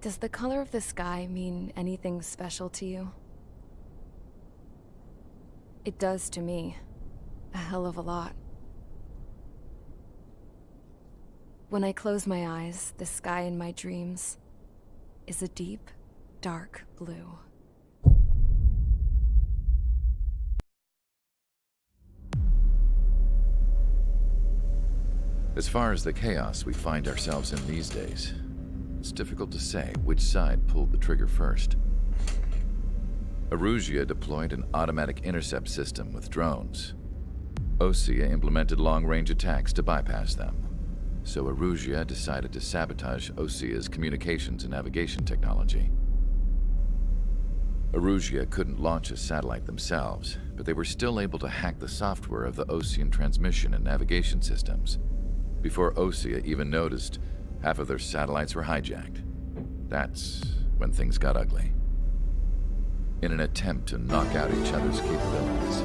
Does the color of the sky mean anything special to you? It does to me. A hell of a lot. When I close my eyes, the sky in my dreams is a deep, dark blue. As far as the chaos we find ourselves in these days, it's difficult to say which side pulled the trigger first. Erusia deployed an automatic intercept system with drones. Osea implemented long-range attacks to bypass them. So Erusia decided to sabotage Osea's communications and navigation technology. Erusia couldn't launch a satellite themselves, but they were still able to hack the software of the Osean transmission and navigation systems. Before Osea even noticed, half of their satellites were hijacked. That's when things got ugly. In an attempt to knock out each other's capabilities,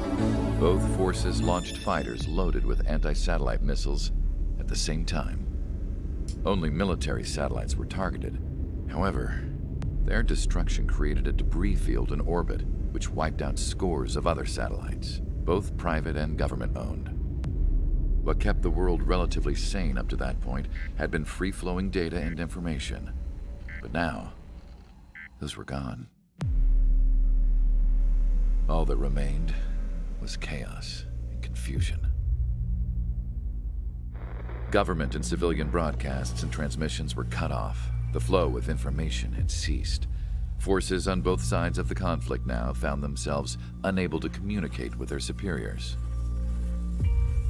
both forces launched fighters loaded with anti-satellite missiles at the same time. Only military satellites were targeted. However, their destruction created a debris field in orbit, which wiped out scores of other satellites, both private and government-owned. What kept the world relatively sane up to that point had been free-flowing data and information. But now, those were gone. All that remained was chaos and confusion. Government and civilian broadcasts and transmissions were cut off. The flow of information had ceased. Forces on both sides of the conflict now found themselves unable to communicate with their superiors.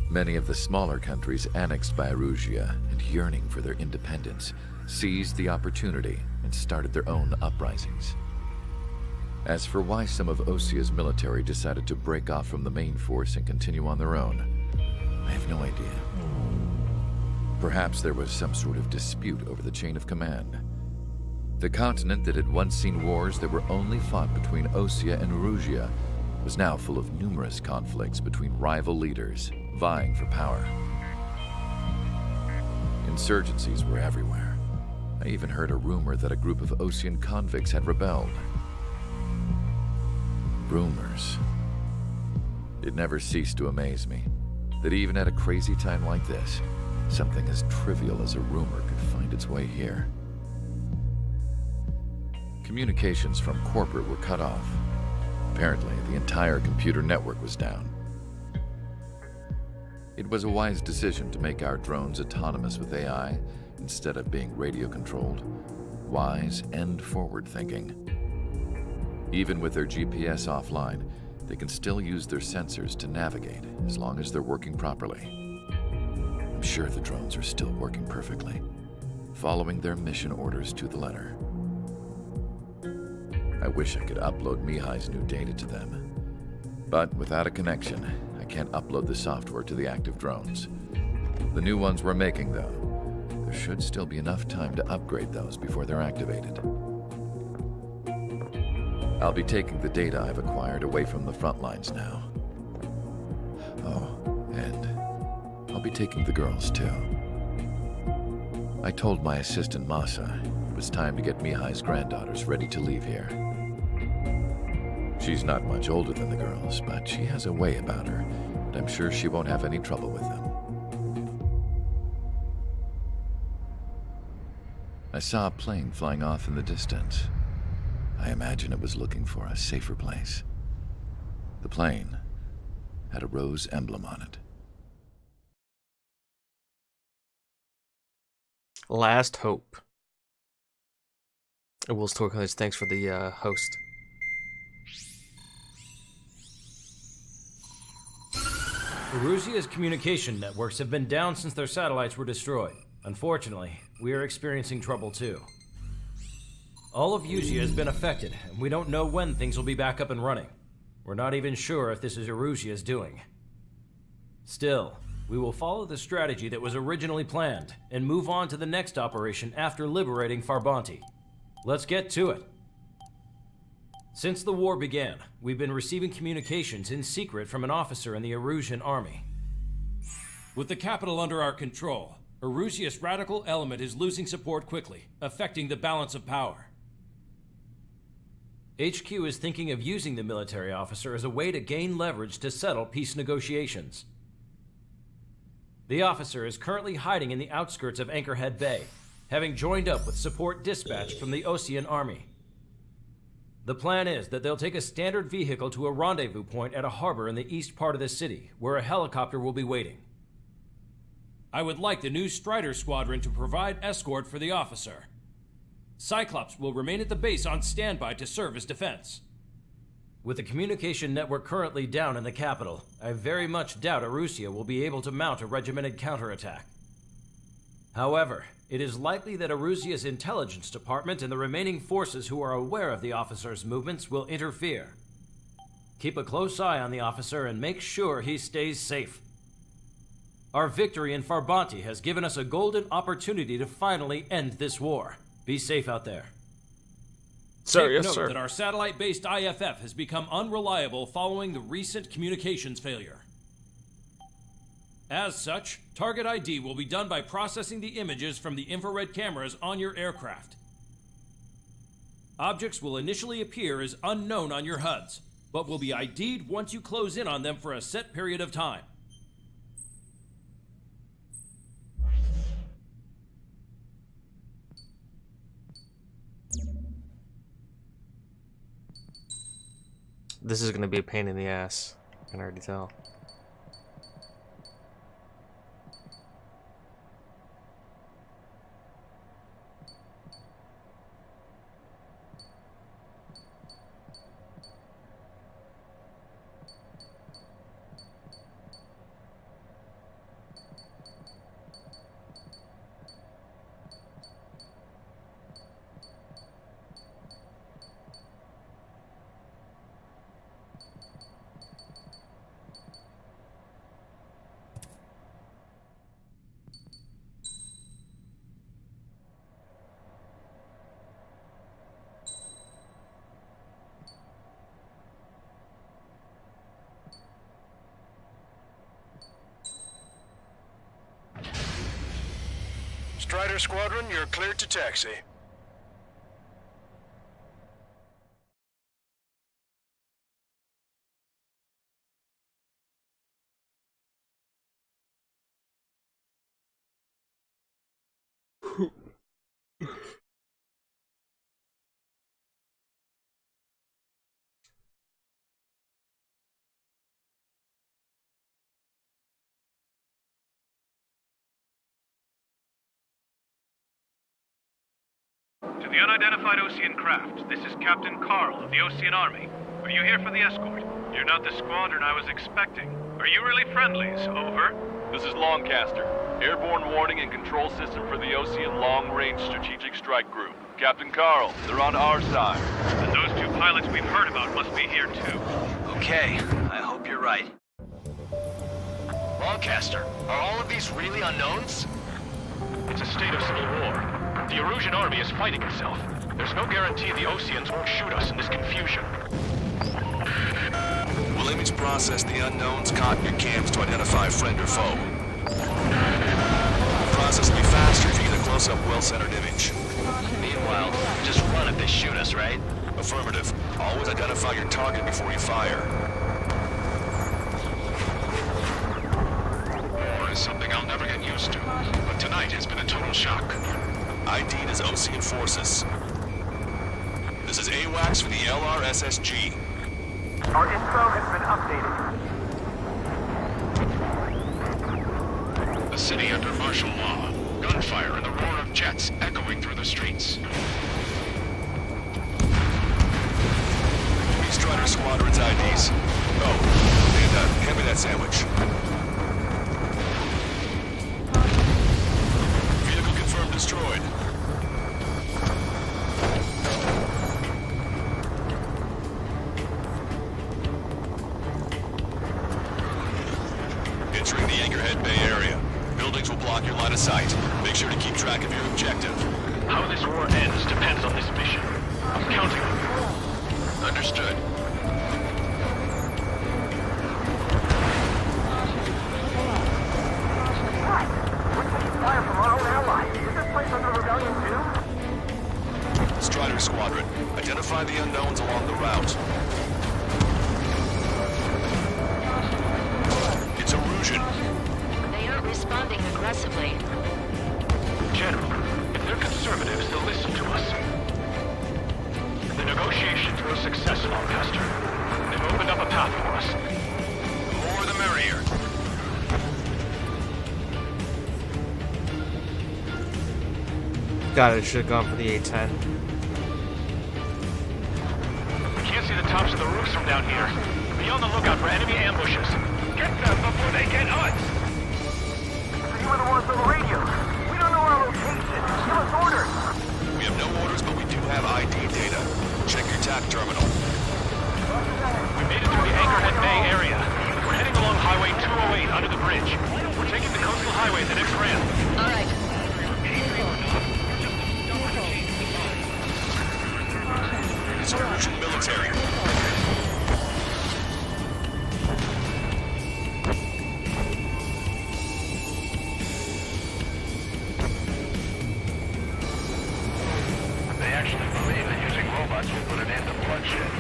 Many of the smaller countries annexed by Erusia and yearning for their independence seized the opportunity and started their own uprisings. As for why some of Osea's military decided to break off from the main force and continue on their own, I have no idea. Perhaps there was some sort of dispute over the chain of command. The continent that had once seen wars that were only fought between Osea and Erusia was now full of numerous conflicts between rival leaders vying for power. Insurgencies were everywhere. I even heard a rumor that a group of Osean convicts had rebelled. Rumors. It never ceased to amaze me that even at a crazy time like this, something as trivial as a rumor could find its way here. Communications from corporate were cut off. Apparently, the entire computer network was down. It was a wise decision to make our drones autonomous with AI instead of being radio-controlled. Wise and forward-thinking. Even with their GPS offline, they can still use their sensors to navigate as long as they're working properly. I'm sure the drones are still working perfectly, following their mission orders to the letter. I wish I could upload Mihai's new data to them. But without a connection, I can't upload the software to the active drones. The new ones we're making, though, there should still be enough time to upgrade those before they're activated. I'll be taking the data I've acquired away from the front lines now. Oh, and I'll be taking the girls, too. I told my assistant Masa it was time to get Mihai's granddaughters ready to leave here. She's not much older than the girls, but she has a way about her, and I'm sure she won't have any trouble with them. I saw a plane flying off in the distance. I imagine it was looking for a safer place. The plane had a rose emblem on it. Last Hope. Will's Torquoise, thanks for the host. Erusia's communication networks have been down since their satellites were destroyed. Unfortunately, we are experiencing trouble too. All of Usia has been affected, and we don't know when things will be back up and running. We're not even sure if this is Erusia's doing. Still, we will follow the strategy that was originally planned, and move on to the next operation after liberating Farbanti. Let's get to it. Since the war began, we've been receiving communications in secret from an officer in the Erusian army. With the capital under our control, Erusia's radical element is losing support quickly, affecting the balance of power. HQ is thinking of using the military officer as a way to gain leverage to settle peace negotiations. The officer is currently hiding in the outskirts of Anchorhead Bay, having joined up with support dispatch from the Osean Army. The plan is that they'll take a standard vehicle to a rendezvous point at a harbor in the east part of the city, where a helicopter will be waiting. I would like the new Strider Squadron to provide escort for the officer. Cyclops will remain at the base on standby to serve as defense. With the communication network currently down in the capital, I very much doubt Erusia will be able to mount a regimented counterattack. However, it is likely that Erusia's intelligence department and the remaining forces who are aware of the officer's movements will interfere. Keep a close eye on the officer and make sure he stays safe. Our victory in Farbanti has given us a golden opportunity to finally end this war. Be safe out there. Sir, Take yes, note sir. that our satellite-based IFF has become unreliable following the recent communications failure. As such, target ID will be done by processing the images from the infrared cameras on your aircraft. Objects will initially appear as unknown on your HUDs, but will be ID'd once you close in on them for a set period of time. This is gonna be a pain in the ass. I can already tell. Strider Squadron, you're cleared to taxi. To the unidentified Osean craft, this is Captain Carl of the Osean Army. Are you here for the escort? You're not the squadron I was expecting. Are you really friendlies? Over. This is Longcaster. Airborne warning and control system for the Osean Long-Range Strategic Strike Group. Captain Carl, they're on our side. And those two pilots we've heard about must be here too. Okay, I hope you're right. Longcaster, are all of these really unknowns? It's a state of civil war. The Erusian army is fighting itself. There's no guarantee the Oseans won't shoot us in this confusion. We'll image process the unknowns caught in your cams to identify friend or foe. The process will be faster if you get a close-up, well-centered image. Meanwhile, just run if they shoot us, right? Affirmative. Always identify your target before you fire. War is something I'll never get used to, but tonight has been a total shock. ID'd as Osean forces. This is AWACS for the LRSSG. Our info has been updated. The city under martial law. Gunfire and the roar of jets echoing through the streets. These Strider Squadron's IDs. Oh, and hand me that sandwich. Vehicle confirmed destroyed. Entering the Anchorhead Bay area. Buildings will block your line of sight. Make sure to keep track of your objective. How this war ends depends on this mission. I'm counting on you. Understood. We're taking fire from Identify the unknowns along the route. It's erosion. They aren't responding aggressively. General, if they're conservatives, they'll listen to us. The negotiations were successful, Master. They've opened up a path for us. The more the merrier. God, I should have gone for the A10. We can't see the tops of the roofs from down here. Be on the lookout for enemy ambushes. Get them before they get us! You were the ones on the radio. We don't know our location. Give us orders. We have no orders, but we do have ID data. Check your TAC terminal. We made it through the Anchorhead Bay area. We're heading along Highway 208 under the bridge. We're taking the coastal highway at the next ramp. All right. It's erosion military. They actually believe that using robots will put an end to bloodshed.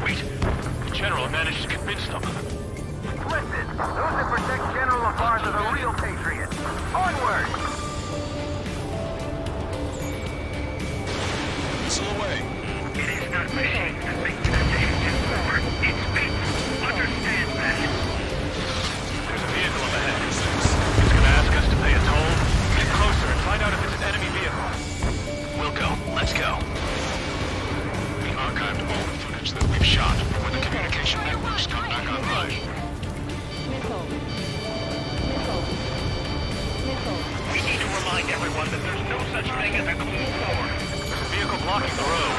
Wait, the General managed to convince them. Listen, those that protect General LaFarge are the real patriots. Onward! Missile away. It is not machines that make decisions in war. It's people. Understand that. There's a vehicle up ahead. It's gonna ask us to pay a toll. Get closer and find out if it's an enemy vehicle. We'll go. Let's go. We archived all the footage that we've shot when the communication networks come back online. We need to remind everyone that there's no such thing as a clean war. There's a vehicle blocking the road.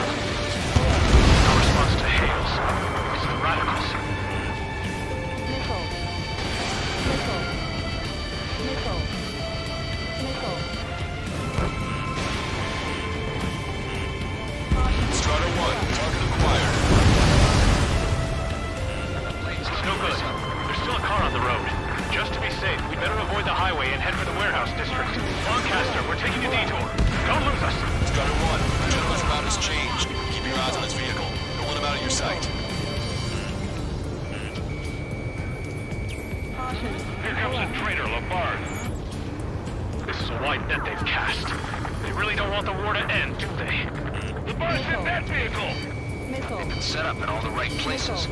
No response to hails. It's the radicals. Strata 1, target acquired. It's no good. There's still a car on the road. Just to be safe, we better avoid the highway and head for the warehouse district. Lancaster, we're taking a detour. Don't lose us. Strata 1, the General's route has changed. Keep your eyes on his vehicle. Don't let him out of your sight. Here comes the traitor, Labarge. This is a wide net they've cast. They really don't want the war to end, do they? Labarge in that vehicle! They've been set up in all the right places.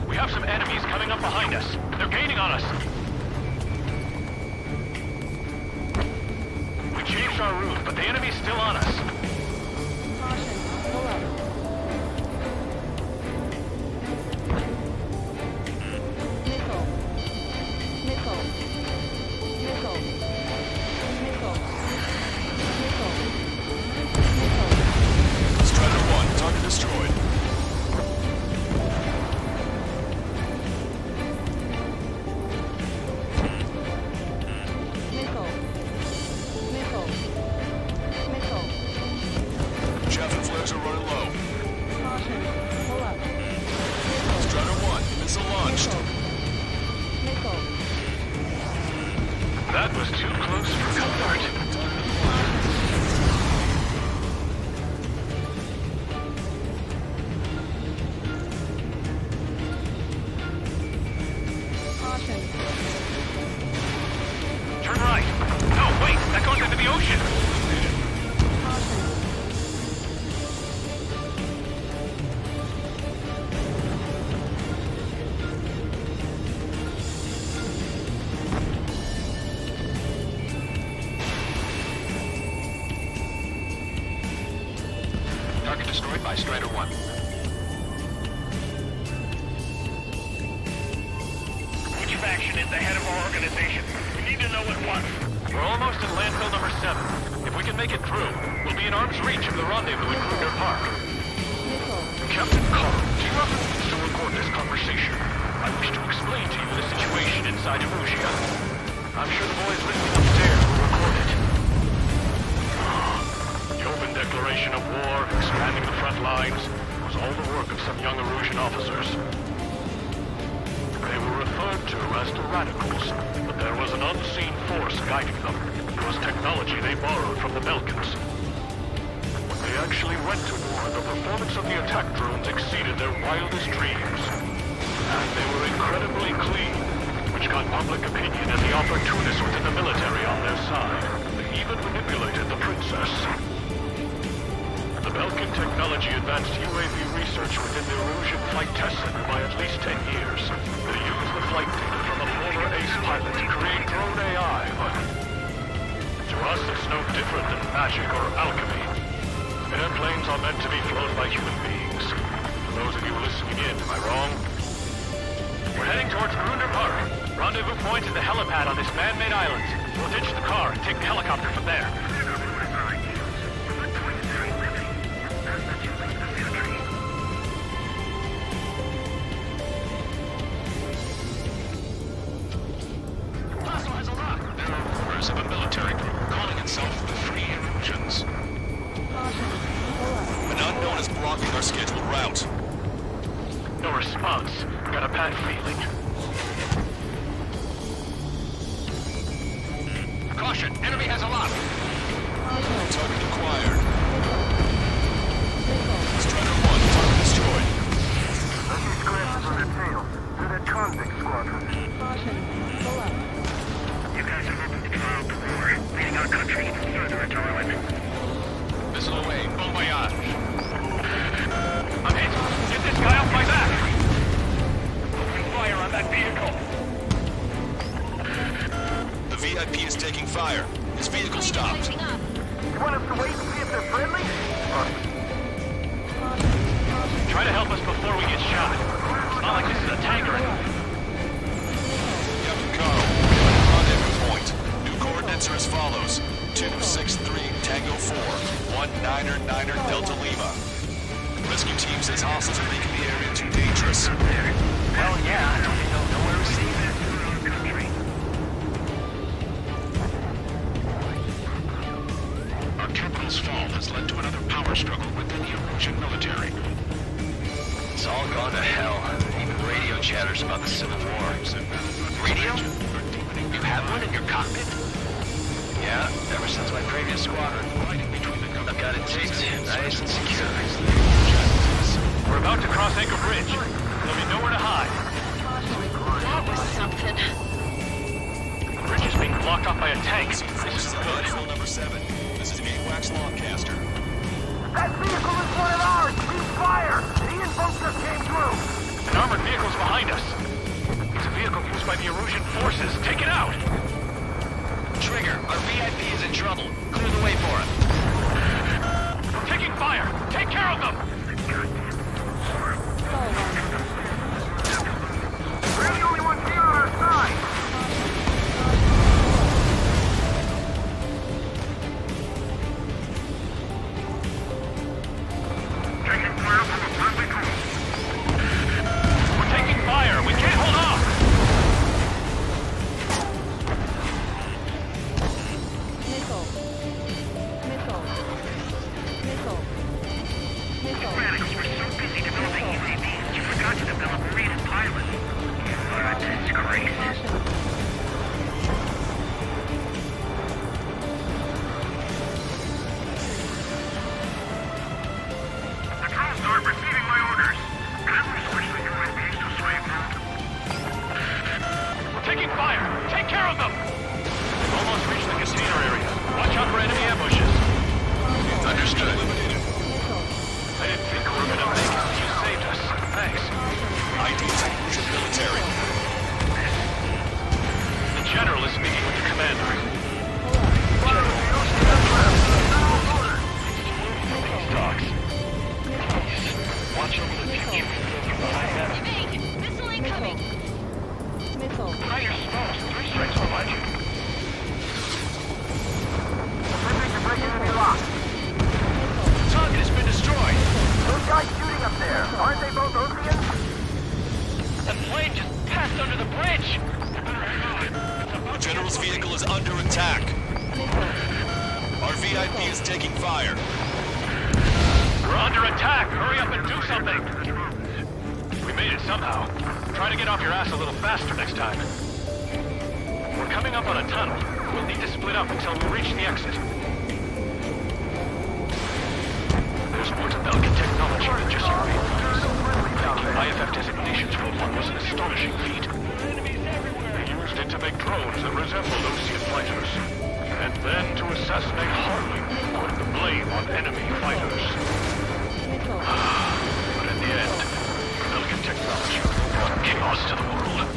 We have some enemies coming up behind us. They're gaining on us. We changed our route, but the enemy's still on us. Strata 1, target destroyed. Chaff and flares are running low. Strata 1, missile launched. That was too close for comfort. Turn right. No, wait, that goes into the ocean. Target destroyed by Strider 1. Which faction is the head of our organization? We need to know at once. We're almost at landfill number 7. If we can make it through, we'll be in arm's reach of the rendezvous in Kruger Park. Captain Carl, do you have a means to record this conversation? I wish to explain to you the situation inside Erusia. I'm sure the boys listening upstairs will record it. The open declaration of war, expanding the front lines, was all the work of some young Erusian officers. They were referred to as the Radicals, but there was an unseen force guiding them. It was technology they borrowed from the Belkans. When they actually went to war, the performance of the attack drones exceeded their wildest dreams. And they were incredibly clean, which got public opinion and the opportunists within the military on their side. They even manipulated the princess. The Belkan technology advanced UAV research within the Erusian Flight Test Center by at least 10 years. They used the flight data from a former ace pilot to create drone AI, but to us it's no different than magic or alchemy. Airplanes are meant to be flown by human beings. For those of you listening in, am I wrong? We're heading towards Grunder Park. Rendezvous point is the helipad on this man-made island. We'll ditch the car and take the helicopter from there. Of a military group calling itself the Free Erusians. An unknown is blocking our scheduled route. No response. Got a bad feeling. Caution, enemy has a lock. Target acquired. Strider 1, target destroyed. A few scratches on their tails. They're that convict squadron. You guys are moving to trial the war, leading our country even further into ruin. Missile away, bon voyage. I'm hit! Get this guy off my back! Open fire on that vehicle! The VIP is taking fire. His vehicle stopped. You want us to wait and see if they're friendly? Try to help us before we get shot. It's not like this is a tank or anything. Captain Carl, rendezvous point. New coordinates are as follows. 263 Tango 4, 1999 Delta Lima. Rescue team says hostiles are making the area too dangerous. Hell yeah, don't they know nowhere to see that? Our capital's fall has led to another power struggle within the Erusian military. It's all gone to hell. Even radio chatters about the Civil War. Radio? You have one in your cockpit? Yeah, ever since my previous squadron. I've got it taped, nice and secure. We're about to cross Anchor Bridge. There'll be nowhere to hide. That was something. The bridge is being blocked off by a tank. This is good. Number 7. This is AWACS Longcaster. That vehicle is one of ours! Cease fire! The info just came through! An armored vehicle's behind us. It's a vehicle used by the Erusian forces. Take it out! Trigger, our VIP is in trouble. Clear the way for him. We're taking fire! Take care of them! We're the only ones here on our side! Taking fire from a friendly group. We're taking fire! We can't hold off! Radicals were so busy developing UAVs, you forgot to develop rated pilots. What a disgrace. The drones aren't receiving my orders. Can we switch the UAVs to slave mode? We're taking fire! Take care of them! We've almost reached the container area. Watch out for enemy ambushes. Understood. I didn't think we were gonna make it. You saved us. Thanks. ID Erusian military. The general is speaking with the commander. These dogs. Watch over the future. Behind that. Missile incoming! Higher smalls. 3 strikes behind you. Friendlies are breaking into lock. Target has been destroyed. Those guys shooting up there, aren't they both Oceans? The plane just passed under the bridge! The general's vehicle is under attack. Our VIP is taking fire. We're under attack! Hurry up and do something! We made it somehow. Try to get off your ass a little faster next time. We're coming up on a tunnel. We'll need to split up until we reach the exit. There's more to Belkin technology than just your vehicles. Taking IFF designations for one was an astonishing feat. They used it to make drones that resembled Osean fighters. And then to assassinate Hurgleman, putting the blame on enemy fighters. But in the end, Belkin technology brought chaos to the world.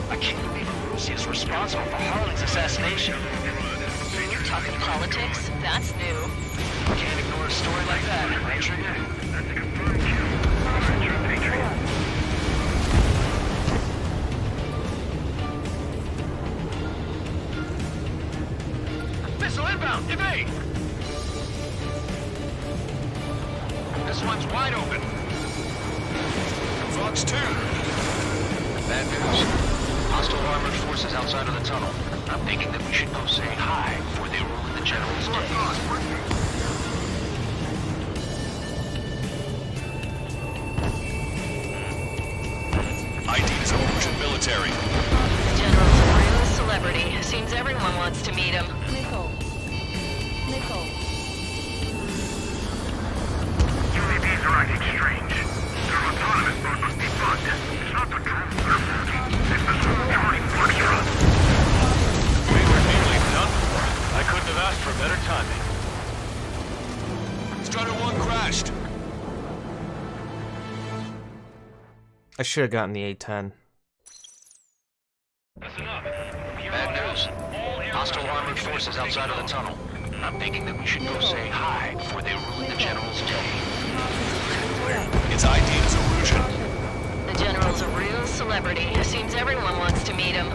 I can't believe Uruzi is responsible for Harling's assassination. You're talking politics? That's new. Can't ignore a story like that, right, Trigger? That's a confirmed kill. True Patriot. Missile inbound! Evade! This one's wide open. Fox 2. Bad news. Hostile armored forces outside of the tunnel. I'm thinking that we should go say hi before they ruin the General's day. ID is a Russian military. The General's a real celebrity. Seems everyone wants to meet him. UAVs are acting strange. Their autonomous mode must be bugged. It's not the drones that are faulty. It's the Charlie Foxtrot. We were nearly done for. I couldn't have asked for better timing. Strider 1 crashed. I should have gotten the A10. Bad news. Hostile armored forces outside of the tunnel. I'm thinking that we should go say hi before they ruin the General's day. Its ID is a Russian. The General's a real celebrity. Seems everyone wants to meet him.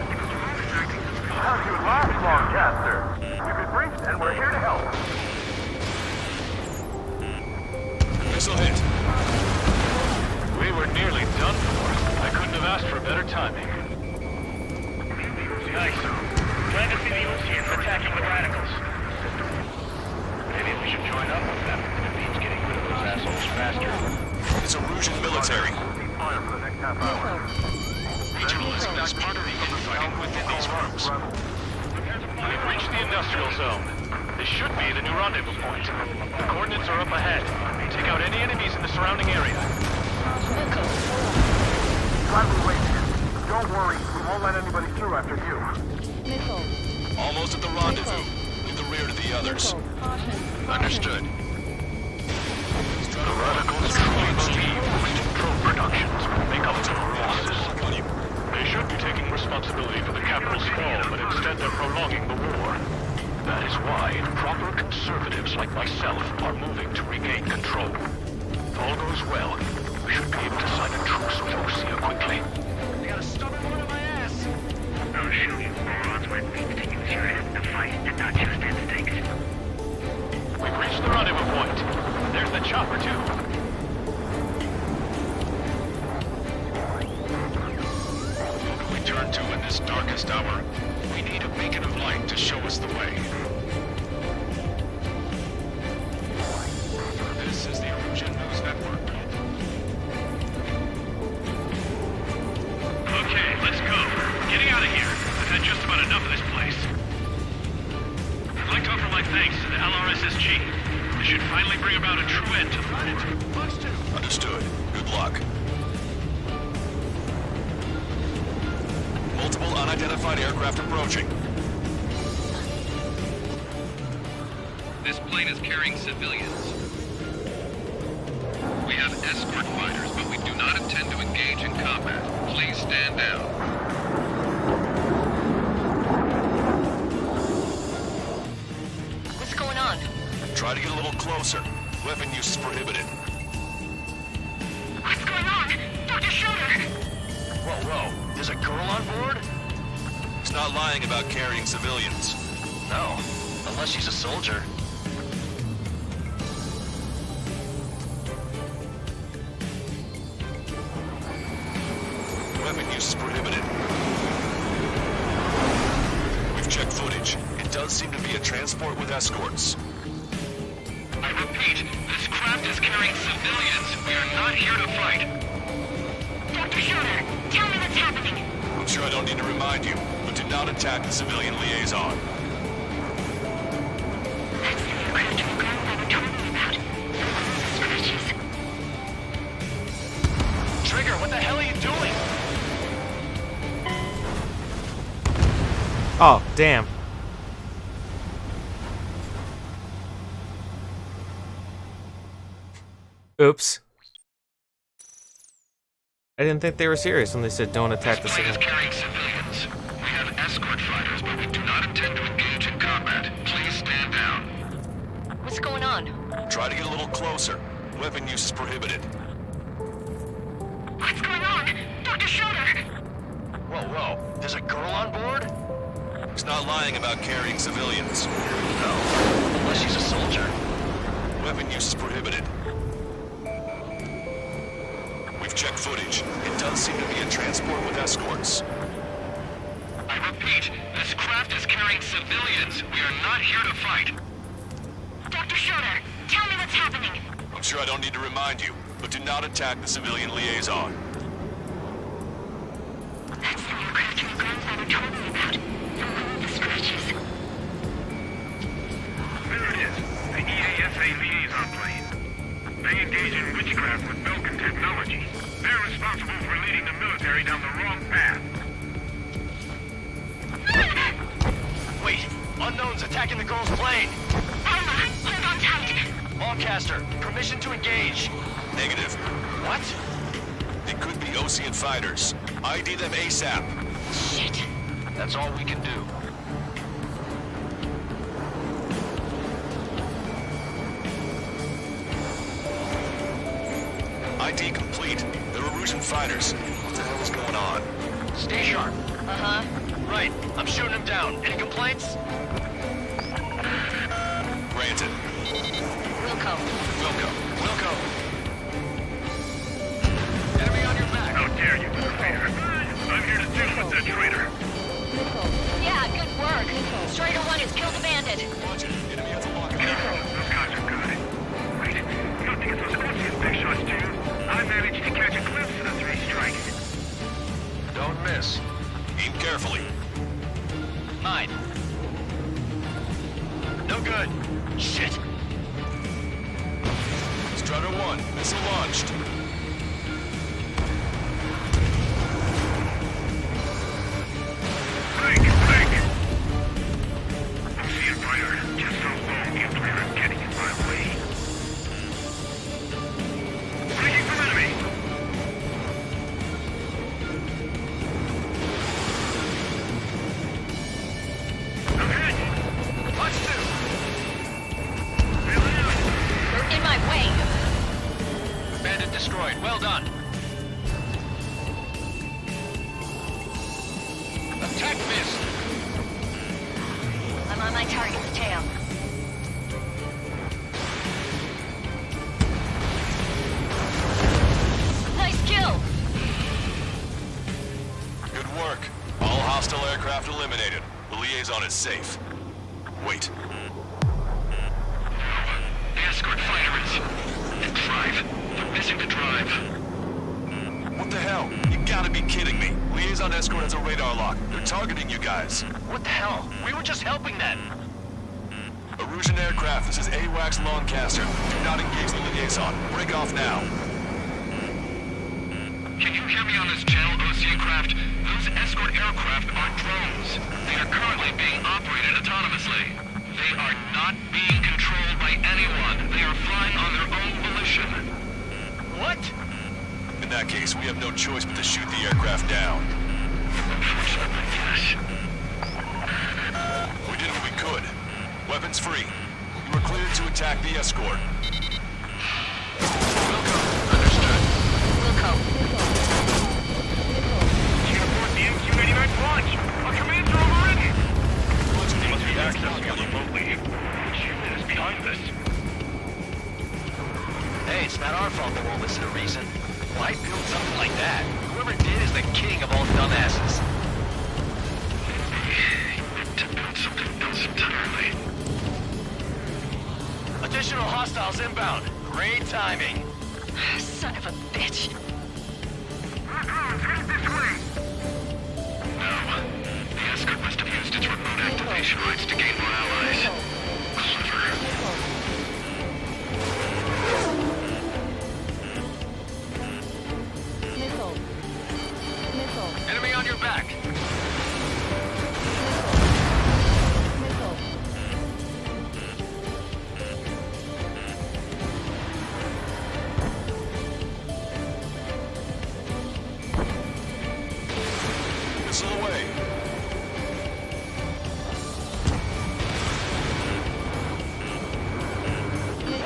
How's you last, Longcaster? You've been briefed, and we're here to help. Missile hit. We were nearly done for. I couldn't have asked for better timing. Nice. Glad to see the Oseans attacking the radicals. Maybe we should join up with them. It means getting rid of those assholes faster. It's a Russian military. Fire for the next half hour. Regionalism is part of the infighting within these rooms. We've reached the industrial zone. This should be the new rendezvous point. The coordinates are up ahead. Take out any enemies in the surrounding area. Glad we waited. Don't worry, we won't let anybody through after you. Almost at the rendezvous. Leave the rear to the others. Understood. The radicals truly believe boosted drone productions will make up for our losses. They should be taking responsibility for the capital's fall, but instead they're prolonging the war. That is why proper conservatives like myself are moving to regain control. If all goes well, we should be able to sign a truce with Osea quickly. They got a stubborn one in my ass. I'll show you morons what it means to use your head to fight and not just instincts. We've reached the rendezvous point. There's the chopper, too. Who do we turn to in this darkest hour? We need a beacon of light to show us the way. This is the Illusion News Network. Okay, let's go. Getting out of here. I've had just about enough of this place. I'd like to offer my thanks to the LRSSG. This should finally bring about a true end to the planet. Understood. Good luck. Multiple unidentified aircraft approaching. This plane is carrying civilians. We have escort fighters, but we do not intend to engage in combat. Please stand down. What's going on? Try to get a little closer. Weapon use is prohibited. What's going on? Dr. Schroeder! Whoa. There's a girl on board? He's not lying about carrying civilians. No. Unless she's a soldier. Weapon use is prohibited. We've checked footage. It does seem to be a transport with escorts. I repeat, this craft is carrying civilians. here to fight. Dr. Schroeder, tell me what's happening. I'm sure I don't need to remind you, but do not attack the civilian liaison. That's the aircraft and guns I were talking about. Scratches. Trigger, what the hell are you doing? Oh, damn. Oops. I didn't think they were serious when they said don't attack the This plane is civilian. carrying civilians. We have escort fighters, but we do not intend to engage in combat. Please stand down. What's going on? Try to get a little closer. Weapon use is prohibited. What's going on? Dr. Schroeder! Whoa, whoa. There's a girl on board? He's not lying about carrying civilians. No. Unless she's a soldier. Weapon use is prohibited. We've checked footage. It does seem to be a transport with escorts. I repeat, this craft is carrying civilians. We are not here to fight. Dr. Schroeder, tell me what's happening. I'm sure I don't need to remind you, but do not attack the civilian liaison. That's the aircraft and guns I were talking about. The scratches. There it is. The EASA liaison plane. They engage in witchcraft with Belkin technology. They're responsible for leading the military down the wrong path. Wait, unknown's attacking the girl's plane. Alma, hold on tight. Lancaster, permission to engage. Negative. What? It could be Osean fighters. ID them ASAP. Shit. That's all we can do. ID complete. They're Erusian fighters. What the hell is going on? Stay sharp. Uh-huh. Right, I'm shooting him down. Any complaints? Granted. Wilco. Wilco. Enemy on your back. How dare you, Mr. Peter? I'm here to deal with that traitor. Yeah, good work. Strider 1 has killed a bandit. Roger. Enemy has a lock. Those guys are good. Wait, you don't think it's those Osean big shots, do you? I managed to catch a glimpse of the three strikes. Don't miss. Aim carefully. Mine. No good. Shit. Strider 1, missile launched. Break! Osean fighter, just how long you plan on getting in my way? Breaking from enemy! I'm hit! Punch two. Feeling out! They're in my way. Bandit destroyed. Well done. Attack missed. I'm on my target's tail. Nice kill! Good work. All hostile aircraft eliminated. The liaison is safe. Wait. The escort fighter is... drive. They're missing the drive. What the hell? You gotta be kidding me. Liaison escort has a radar lock. They're targeting you guys. What the hell? We were just helping them. Erusian aircraft, this is AWACS Lancaster. Do not engage the liaison. Break off now. Can you hear me on this channel, Osean craft? Those escort aircraft are drones. They are currently being operated autonomously. They are not being controlled by anyone. They are flying on their own volition. What? In that case, we have no choice but to shoot the aircraft down. Unfortunately, yes. We did what we could. Weapons free. You are cleared to attack the escort. Welcome. Understood. Wilco. You report the MQ-89 launch! Our commands are overridden! Launch They must be the accessing it remotely. Which unit is behind this? Hey, it's not our fault they won't listen to reason. Why build something like that? Whoever did is the king of all dumbasses. To build something else entirely. Additional hostiles inbound. Great timing. Son of a bitch. No. The escort must have used its remote activation rights to gain more allies. Clever. Enemy on your back. Missile away.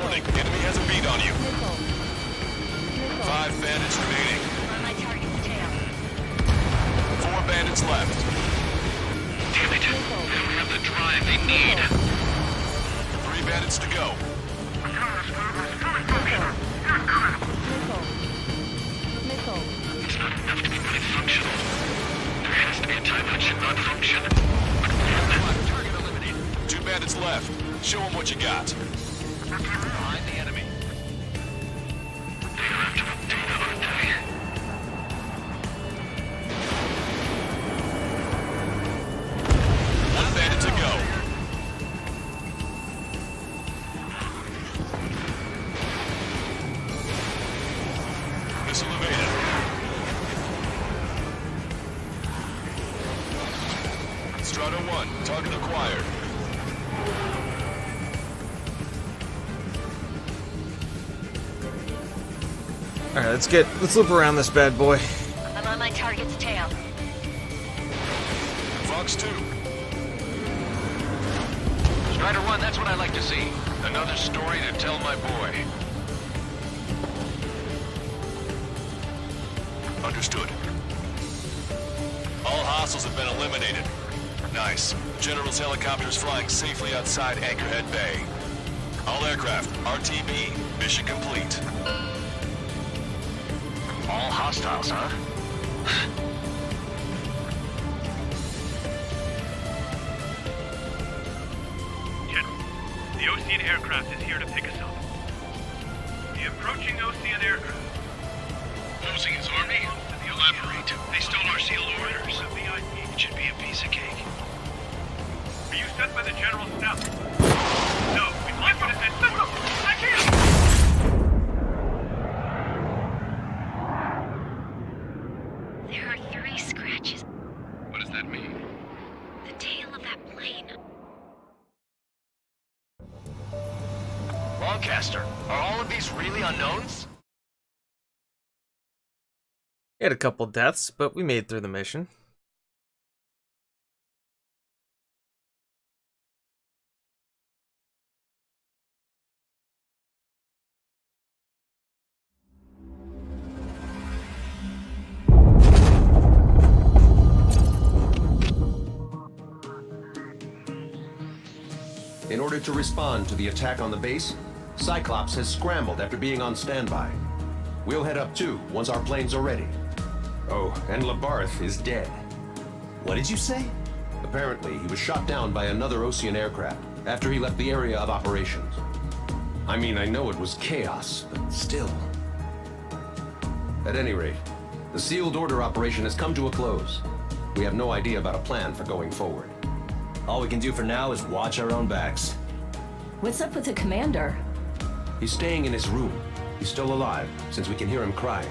Warning, enemy has a beat on you. 5 bandits remaining. On my target's tail. 4 bandits left. Damn it. They don't have the drive they need. 3 bandits to go. It's not enough to be fully functional. There has to be a time when it should not function. Target eliminated. 2 bandits left. Show them what you got. Behind the enemy. They are after the data, aren't they? 1 bandit to go. Missile evaded. Strato 1, target acquired. Alright, let's loop around this bad boy. I'm on my target's tail. Fox 2. Strider 1, that's what I like to see. Another story to tell my boy. Understood. All hostiles have been eliminated. Nice. General's helicopters flying safely outside Anchorhead Bay. All aircraft, RTB, mission complete. All hostiles, huh? General, the Ocean aircraft is here to pick us up. The approaching Ocean aircraft. Losing his army? Elaborate. They stole our sealed orders. It should be a piece of cake. Are you sent by the General's staff? No, we'd like you to send someone. I can't! There are 3 scratches. What does that mean? The tail of that plane. Lancaster, are all of these really unknowns? We had a couple deaths, but we made it through the mission. In order to respond to the attack on the base, Cyclops has scrambled after being on standby. We'll head up too, once our planes are ready. Oh, and Labarth is dead. What did you say? Apparently, he was shot down by another Ocean aircraft after he left the area of operations. I mean, I know it was chaos, but still. At any rate, the sealed order operation has come to a close. We have no idea about a plan for going forward. All we can do for now is watch our own backs. What's up with the commander? He's staying in his room. He's still alive, since we can hear him crying.